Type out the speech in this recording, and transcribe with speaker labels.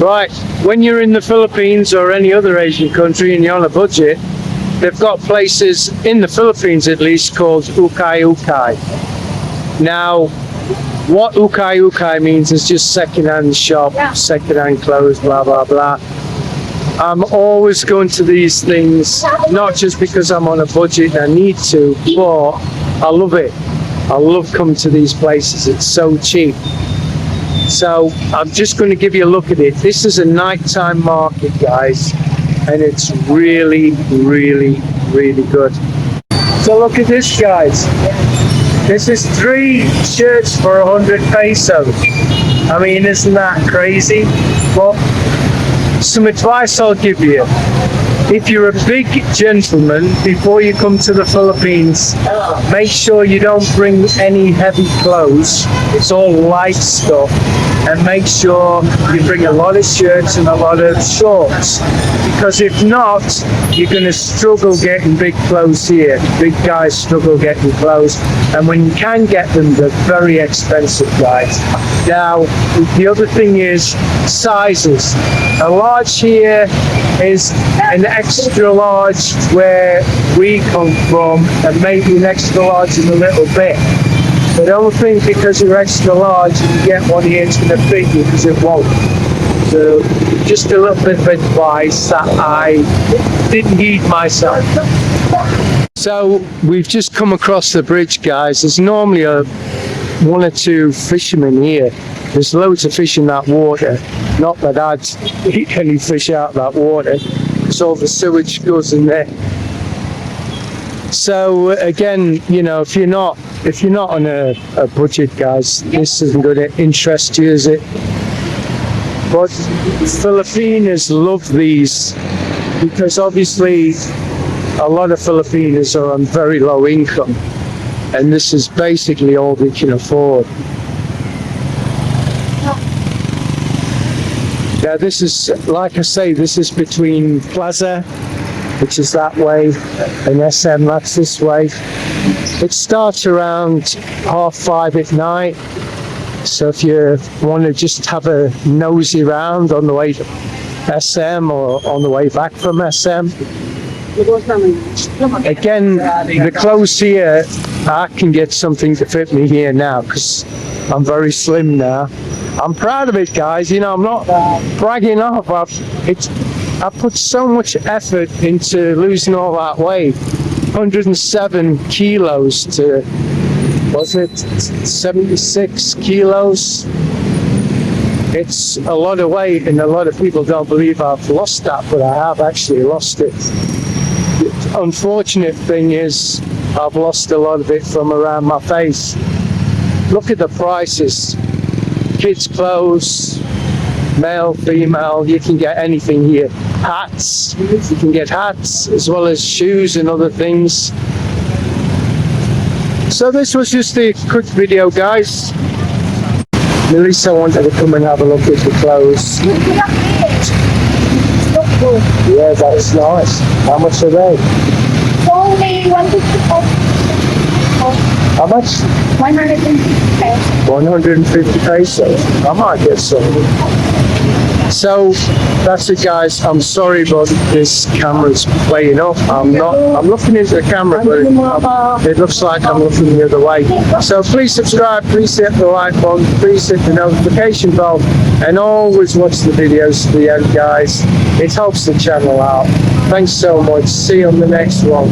Speaker 1: Right, when you're in the Philippines or any other Asian country and you're on a budget, they've got places, in the Philippines at least, called Ukay Ukay. Now, what Ukay Ukay means is just second-hand shop, second-hand clothes, blah, blah, blah. I'm always going to these things, not just because I'm on a budget and I need to, but I love it. I love coming to these places. It's so cheap. So I'm just going to give you a look at it. This is a nighttime market, guys, and it's really, really, really good. So look at this, guys. This is 3 shirts for 100 pesos. I mean, isn't that crazy? Well, some advice I'll give you. If you're a big gentleman, before you come to the Philippines, make sure you don't bring any heavy clothes. It's all light stuff. And make sure you bring a lot of shirts and a lot of shorts. Because if not, you're going to struggle getting big clothes here. Big guys struggle getting clothes. And when you can get them, they're very expensive, guys. Now, the other thing is sizes. A large here is an extra large where we come from, and maybe an extra large in a little bit. But don't think because you're extra large and you get one here it's going to fit you, because it won't. So just a little bit of advice that I didn't heed myself. So we've just come across the bridge, guys. There's normally 1 or 2 fishermen here. There's loads of fish in that water. Not that I'd eat any fish out of that water, because all the sewage goes in there. So again, you know, if you're not on a budget, guys, this isn't going to interest you, is it? But Filipinos love these, because obviously a lot of Filipinos are on very low income, and this is basically all they can afford. Now this is, like I say, this is between Plaza, which is that way, and SM, that's this way. It starts around 5:30 at night, so if you want to just have a nosy round on the way to SM or on the way back from SM. Again, the clothes here, I can get something to fit me here now, because I'm very slim now. I'm proud of it, guys. You know, I'm not bragging off. I put so much effort into losing all that weight. 107 kilos to, was it 76 kilos? It's a lot of weight, and a lot of people don't believe I've lost that, but I have actually lost it. The unfortunate thing is I've lost a lot of it from around my face. Look at the prices. Kids' clothes, male, female, you can get anything here. Hats, you can get hats as well as shoes and other things. So this was just a quick video, guys. Melissa wanted to come and have a look at the clothes. Yeah, that's nice. How much are they?
Speaker 2: Only 150.
Speaker 1: How much?
Speaker 2: 150 pesos.
Speaker 1: 150 pesos. I might get some. So that's it, guys. I'm sorry, but this camera's playing up. I'm looking into the camera, but it looks like I'm looking the other way. So please subscribe, please hit the like button, please hit the notification bell, and always watch the videos to the end, guys. It helps the channel out. Thanks so much. See you on the next one.